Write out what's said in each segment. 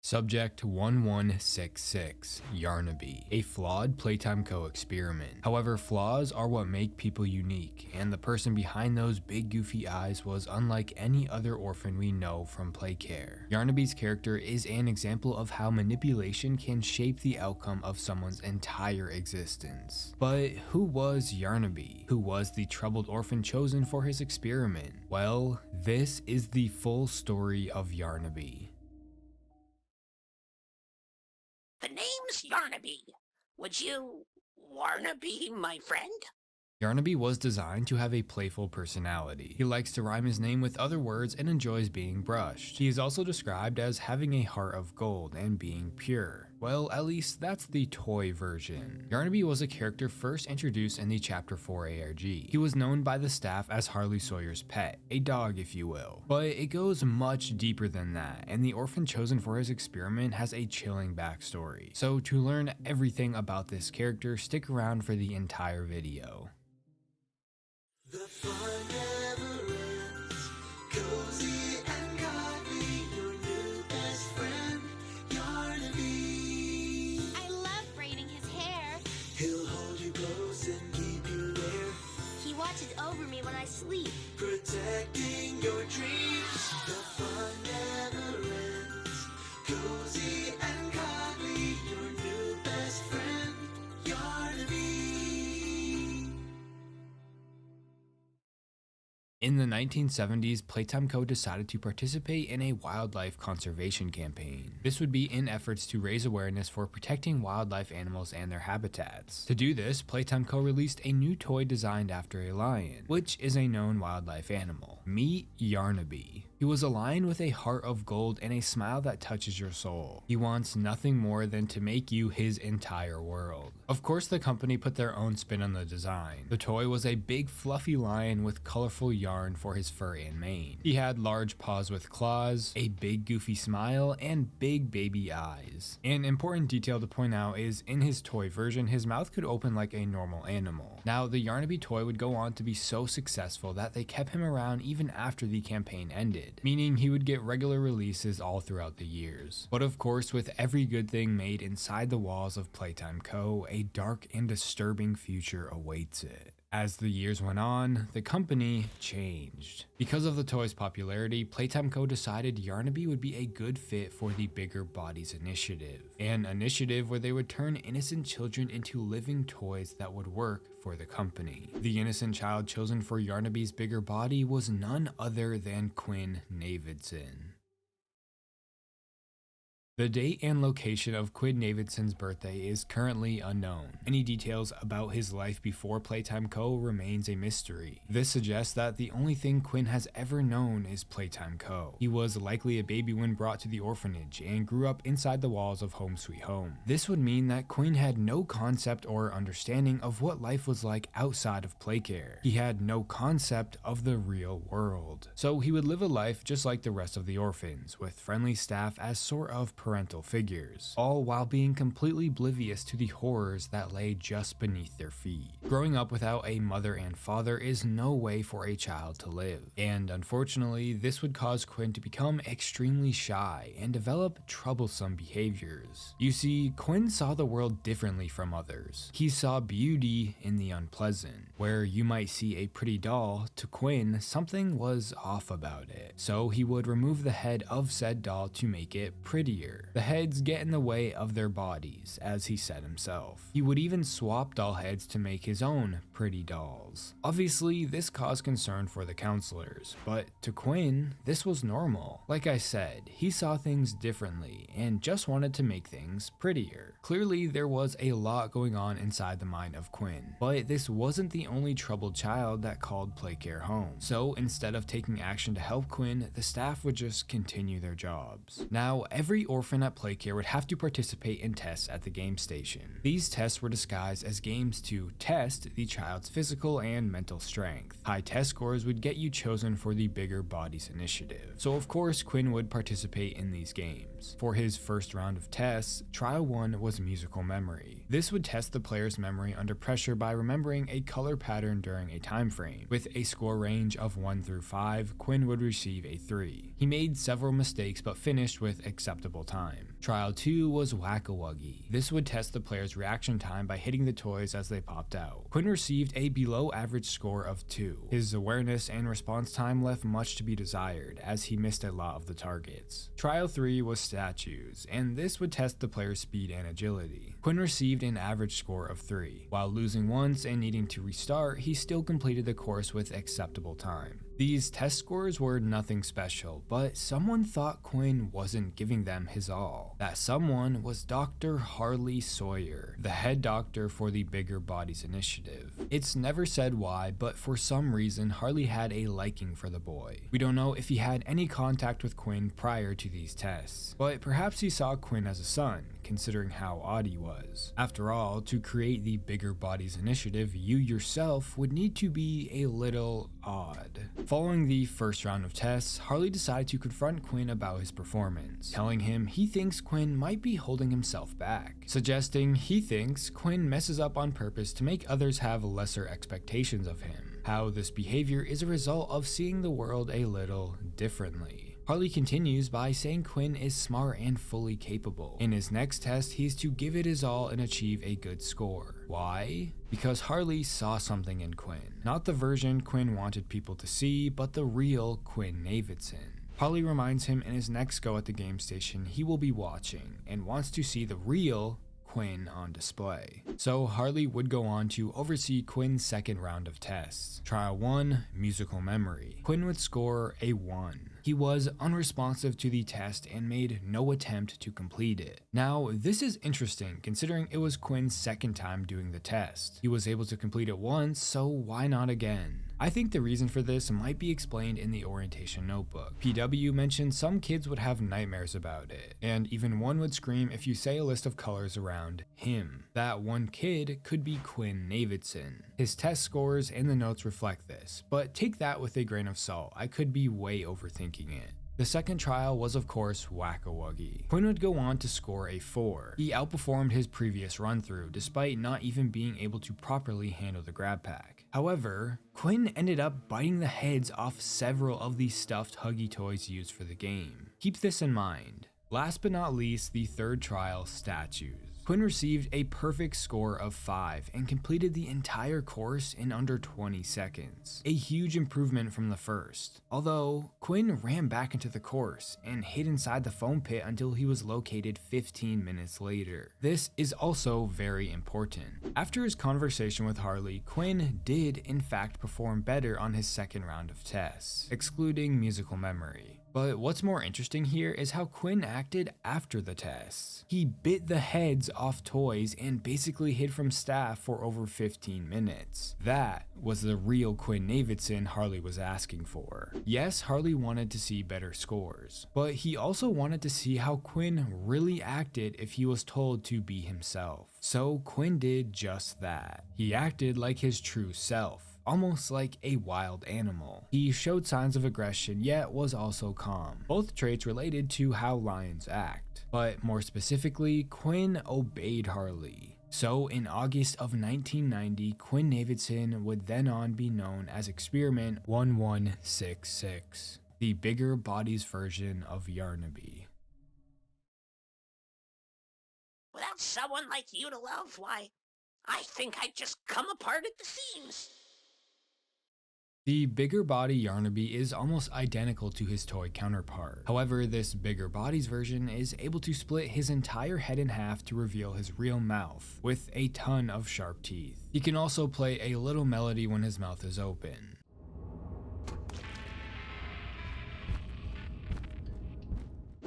Subject 1166, Yarnaby, a flawed Playtime Co. experiment. However, flaws are what make people unique, and the person behind those big goofy eyes was unlike any other orphan we know from Playcare. Yarnaby's character is an example of how manipulation can shape the outcome of someone's entire existence. But who was Yarnaby? Who was the troubled orphan chosen for his experiment? Well, this is the full story of Yarnaby. The name's Yarnaby. Would you wanna be my friend? Yarnaby was designed to have a playful personality. He likes to rhyme his name with other words and enjoys being brushed. He is also described as having a heart of gold and being pure. Well, at least that's the toy version. Yarnaby was a character first introduced in the Chapter 4 ARG. He was known by the staff as Harley Sawyer's pet, a dog if you will. But it goes much deeper than that, and the orphan chosen for his experiment has a chilling backstory. So to learn everything about this character, stick around for the entire video. The fun never ends, cozy and godly, your new best friend, Yarnaby. I love braiding his hair. He'll hold you close and keep you there, He watches over me when I sleep. protecting your dreams. The fun never ends, cozy and godly, your new best friend, Yarnaby. In the 1970s, Playtime Co. decided to participate in a wildlife conservation campaign. This would be in efforts to raise awareness for protecting wildlife animals and their habitats. To do this, Playtime Co. released a new toy designed after a lion, which is a known wildlife animal. Meet Yarnaby. He was a lion with a heart of gold and a smile that touches your soul. He wants nothing more than to make you his entire world. Of course, the company put their own spin on the design. The toy was a big fluffy lion with colorful yarn for his fur and mane. He had large paws with claws, a big goofy smile, and big baby eyes. An important detail to point out is in his toy version, his mouth could open like a normal animal. Now, the Yarnaby toy would go on to be so successful that they kept him around even after the campaign ended, meaning he would get regular releases all throughout the years. But of course, with every good thing made inside the walls of Playtime Co., a dark and disturbing future awaits it. As the years went on, the company changed. Because of the toy's popularity, Playtime Co. decided Yarnaby would be a good fit for the Bigger Bodies Initiative, an initiative where they would turn innocent children into living toys that would work for the company. The innocent child chosen for Yarnaby's bigger body was none other than Quinn Navidson. The date and location of Quinn Navidson's birthday is currently unknown. Any details about his life before Playtime Co. remains a mystery. This suggests that the only thing Quinn has ever known is Playtime Co. He was likely a baby when brought to the orphanage and grew up inside the walls of Home Sweet Home. This would mean that Quinn had no concept or understanding of what life was like outside of Playcare. He had no concept of the real world. So he would live a life just like the rest of the orphans, with friendly staff as sort of parental figures, all while being completely oblivious to the horrors that lay just beneath their feet. Growing up without a mother and father is no way for a child to live, and unfortunately, this would cause Quinn to become extremely shy and develop troublesome behaviors. You see, Quinn saw the world differently from others. He saw beauty in the unpleasant. Where you might see a pretty doll, to Quinn, something was off about it. So he would remove the head of said doll to make it prettier. The heads get in the way of their bodies, as he said himself. He would even swap doll heads to make his own pretty dolls. Obviously, this caused concern for the counselors, but to Quinn, this was normal. Like I said, he saw things differently and just wanted to make things prettier. Clearly, there was a lot going on inside the mind of Quinn, but this wasn't the only troubled child that called Playcare home. So instead of taking action to help Quinn, the staff would just continue their jobs. Now, every orphan at Playcare would have to participate in tests at the game station. These tests were disguised as games to test the child's physical and mental strength. High test scores would get you chosen for the Bigger Bodies Initiative. So of course, Quinn would participate in these games. For his first round of tests, Trial 1 was musical memory. This would test the player's memory under pressure by remembering a color pattern during a time frame. With a score range of 1 through 5, Quinn would receive a 3. He made several mistakes but finished with acceptable time. Trial 2 was Whack-A-Wuggy. This would test the player's reaction time by hitting the toys as they popped out. Quinn received a below average score of 2. His awareness and response time left much to be desired, as he missed a lot of the targets. Trial 3 was Statues, and this would test the player's speed and agility. Quinn received an average score of 3. While losing once and needing to restart, he still completed the course with acceptable time. These test scores were nothing special, but someone thought Quinn wasn't giving them his all. That someone was Dr. Harley Sawyer, the head doctor for the Bigger Bodies Initiative. It's never said why, but for some reason Harley had a liking for the boy. We don't know if he had any contact with Quinn prior to these tests, but perhaps he saw Quinn as a son, considering how odd he was. After all, to create the Bigger Bodies Initiative, you yourself would need to be a little odd. Following the first round of tests, Harley decided to confront Quinn about his performance, telling him he thinks Quinn might be holding himself back, suggesting he thinks Quinn messes up on purpose to make others have lesser expectations of him, how this behavior is a result of seeing the world a little differently. Harley continues by saying Quinn is smart and fully capable. In his next test, he's to give it his all and achieve a good score. Why? Because Harley saw something in Quinn. Not the version Quinn wanted people to see, but the real Quinn Navidson. Harley reminds him in his next go at the game station he will be watching, and wants to see the real Quinn on display. So Harley would go on to oversee Quinn's second round of tests. Trial 1, Musical Memory. Quinn would score a 1. He was unresponsive to the test and made no attempt to complete it. Now, this is interesting considering it was Quinn's second time doing the test. He was able to complete it once, so why not again? I think the reason for this might be explained in the orientation notebook. PW mentioned some kids would have nightmares about it, and even one would scream if you say a list of colors around him. That one kid could be Quinn Navidson. His test scores and the notes reflect this, but take that with a grain of salt. I could be way overthinking it. The second trial was of course Whack-A-Wuggy. Quinn would go on to score a 4. He outperformed his previous run through despite not even being able to properly handle the grab pack. However, Quinn ended up biting the heads off several of the stuffed Huggy toys used for the game. Keep this in mind. Last but not least, the third trial, Statues. Quinn received a perfect score of 5 and completed the entire course in under 20 seconds. A huge improvement from the first. Although, Quinn ran back into the course and hid inside the foam pit until he was located 15 minutes later. This is also very important. After his conversation with Harley, Quinn did in fact perform better on his second round of tests, excluding Musical Memory. But what's more interesting here is how Quinn acted after the tests. He bit the heads off toys and basically hid from staff for over 15 minutes. That was the real Quinn Navidson Harley was asking for. Yes, Harley wanted to see better scores, but he also wanted to see how Quinn really acted if he was told to be himself. So Quinn did just that. He acted like his true self. Almost like a wild animal. He showed signs of aggression yet was also calm, both traits related to how lions act. But more specifically, Quinn obeyed Harley. So in August of 1990, Quinn Navidson would then on be known as Experiment 1166, the Bigger Bodies version of Yarnaby. Without someone like you to love, why, I think I'd just come apart at the seams. The Bigger Body Yarnaby is almost identical to his toy counterpart. However, this Bigger Bodies version is able to split his entire head in half to reveal his real mouth, with a ton of sharp teeth. He can also play a little melody when his mouth is open.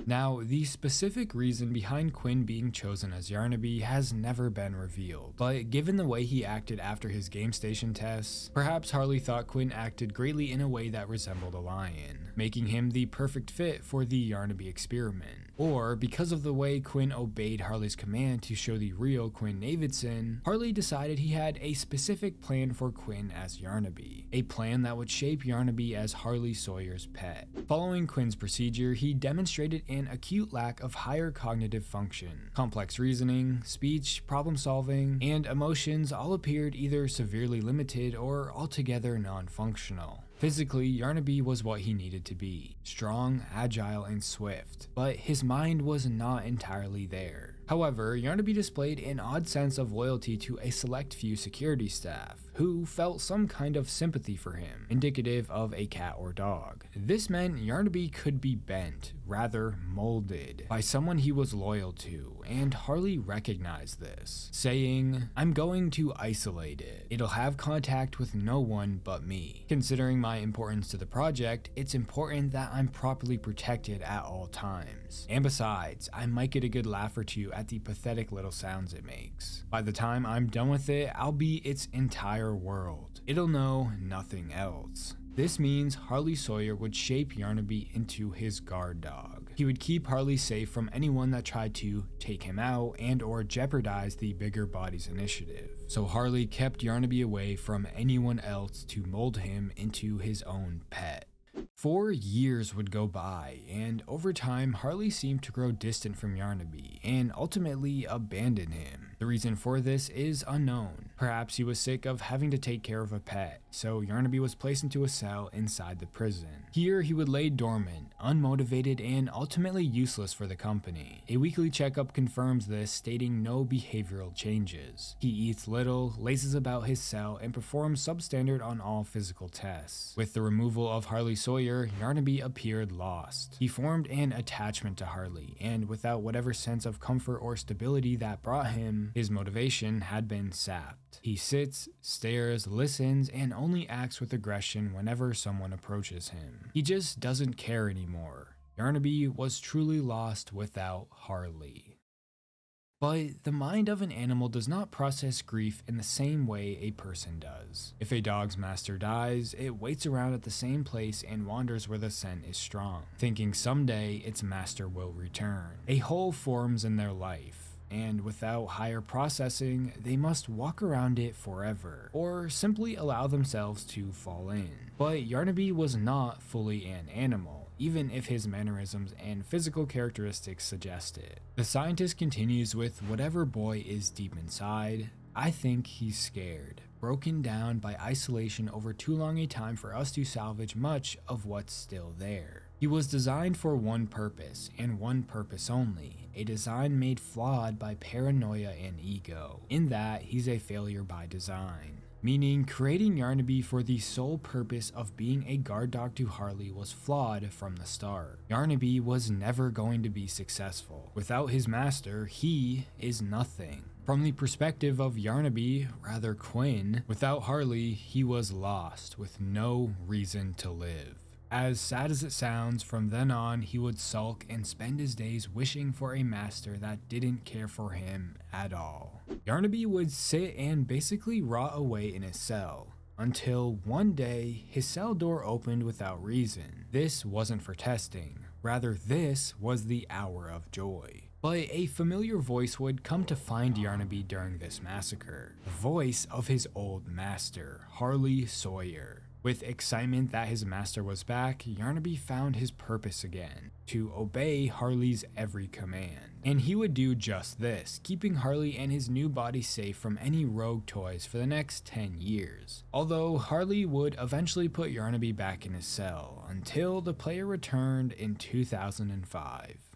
Now, the specific reason behind Quinn being chosen as Yarnaby has never been revealed, but given the way he acted after his game station tests, perhaps Harley thought Quinn acted greatly in a way that resembled a lion, making him the perfect fit for the Yarnaby experiment. Or, because of the way Quinn obeyed Harley's command to show the real Quinn Navidson, Harley decided he had a specific plan for Quinn as Yarnaby, a plan that would shape Yarnaby as Harley Sawyer's pet. Following Quinn's procedure, he demonstrated an acute lack of higher cognitive function. Complex reasoning, speech, problem solving, and emotions all appeared either severely limited or altogether non-functional. Physically, Yarnaby was what he needed to be, strong, agile, and swift, but his mind was not entirely there. However, Yarnaby displayed an odd sense of loyalty to a select few security staff, who felt some kind of sympathy for him, indicative of a cat or dog. This meant Yarnaby could be bent, rather molded, by someone he was loyal to, and Harley recognized this, saying, "I'm going to isolate it. It'll have contact with no one but me. Considering my importance to the project, it's important that I'm properly protected at all times. And besides, I might get a good laugh or two at the pathetic little sounds it makes. By the time I'm done with it, I'll be its entire world. It'll know nothing else." This means Harley Sawyer would shape Yarnaby into his guard dog. He would keep Harley safe from anyone that tried to take him out and or jeopardize the bigger body's initiative. So Harley kept Yarnaby away from anyone else to mold him into his own pet. 4 years would go by, and over time, Harley seemed to grow distant from Yarnaby and ultimately abandon him. The reason for this is unknown. Perhaps he was sick of having to take care of a pet, so Yarnaby was placed into a cell inside the prison. Here, he would lay dormant, unmotivated, and ultimately useless for the company. A weekly checkup confirms this, stating no behavioral changes. He eats little, laces about his cell, and performs substandard on all physical tests. With the removal of Harley Sawyer, Yarnaby appeared lost. He formed an attachment to Harley, and without whatever sense of comfort or stability that brought him, his motivation had been sapped. He sits, stares, listens, and only acts with aggression whenever someone approaches him. He just doesn't care anymore. Yarnaby was truly lost without Harley. But the mind of an animal does not process grief in the same way a person does. If a dog's master dies, it waits around at the same place and wanders where the scent is strong, thinking someday its master will return. A hole forms in their life, and without higher processing, they must walk around it forever, or simply allow themselves to fall in. But Yarnaby was not fully an animal, even if his mannerisms and physical characteristics suggest it. The scientist continues with, "Whatever boy is deep inside, I think he's scared, broken down by isolation over too long a time for us to salvage much of what's still there. He was designed for one purpose, and one purpose only, a design made flawed by paranoia and ego, in that he's a failure by design." Meaning, creating Yarnaby for the sole purpose of being a guard dog to Harley was flawed from the start. Yarnaby was never going to be successful. Without his master, he is nothing. From the perspective of Yarnaby, rather Quinn, without Harley, he was lost, with no reason to live. As sad as it sounds, from then on, he would sulk and spend his days wishing for a master that didn't care for him at all. Yarnaby would sit and basically rot away in his cell, until one day, his cell door opened without reason. This wasn't for testing, rather this was the hour of joy. But a familiar voice would come to find Yarnaby during this massacre, the voice of his old master, Harley Sawyer. With excitement that his master was back, Yarnaby found his purpose again, to obey Harley's every command. And he would do just this, keeping Harley and his new body safe from any rogue toys for the next 10 years. Although Harley would eventually put Yarnaby back in his cell, until the player returned in 2005.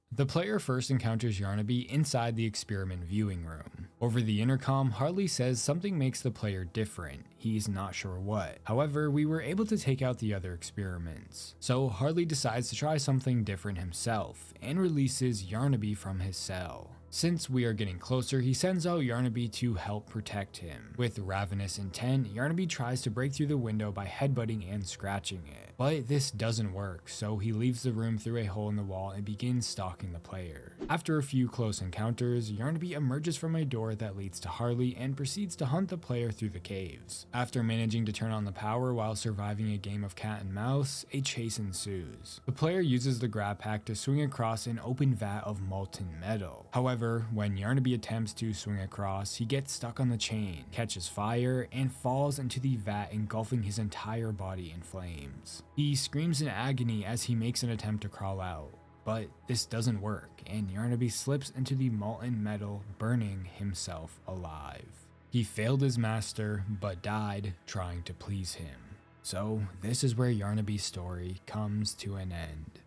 The player first encounters Yarnaby inside the experiment viewing room. Over the intercom, Harley says something makes the player different. He's not sure what. However, we were able to take out the other experiments. So Harley decides to try something different himself, and releases Yarnaby from his cell. Since we are getting closer, he sends out Yarnaby to help protect him. With ravenous intent, Yarnaby tries to break through the window by headbutting and scratching it. But this doesn't work, so he leaves the room through a hole in the wall and begins stalking the player. After a few close encounters, Yarnaby emerges from a door that leads to Harley and proceeds to hunt the player through the caves. After managing to turn on the power while surviving a game of cat and mouse, a chase ensues. The player uses the grab pack to swing across an open vat of molten metal. However, when Yarnaby attempts to swing across, he gets stuck on the chain, catches fire, and falls into the vat, engulfing his entire body in flames. He screams in agony as he makes an attempt to crawl out, but this doesn't work, and Yarnaby slips into the molten metal, burning himself alive. He failed his master, but died trying to please him. So this is where Yarnaby's story comes to an end.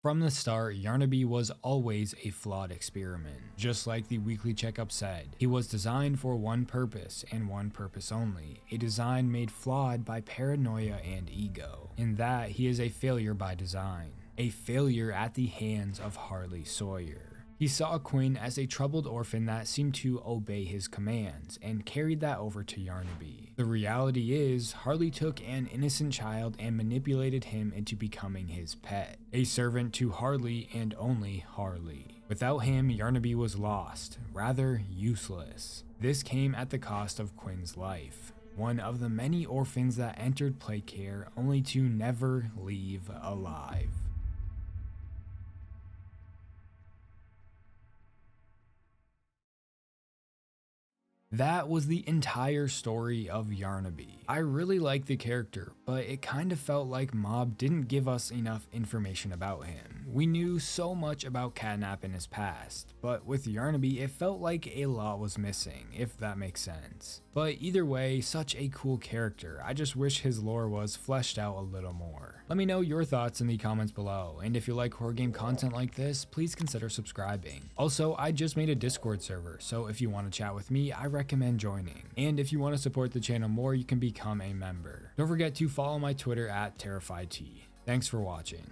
From the start, Yarnaby was always a flawed experiment. Just like the weekly checkup said, he was designed for one purpose and one purpose only, a design made flawed by paranoia and ego. In that, he is a failure by design, a failure at the hands of Harley Sawyer. He saw Quinn as a troubled orphan that seemed to obey his commands, and carried that over to Yarnaby. The reality is, Harley took an innocent child and manipulated him into becoming his pet, a servant to Harley and only Harley. Without him, Yarnaby was lost, rather useless. This came at the cost of Quinn's life, one of the many orphans that entered Playcare only to never leave alive. That was the entire story of Yarnaby. I really like the character, but it kind of felt like Mob didn't give us enough information about him. We knew so much about Catnap in his past, but with Yarnaby it felt like a lot was missing, if that makes sense. But either way, such a cool character. I just wish his lore was fleshed out a little more. Let me know your thoughts in the comments below, and if you like horror game content like this, please consider subscribing. Also, I just made a Discord server, so if you want to chat with me, I recommend joining. And if you want to support the channel more, you can become a member. Don't forget to follow my Twitter at TerrifiedT. Thanks for watching.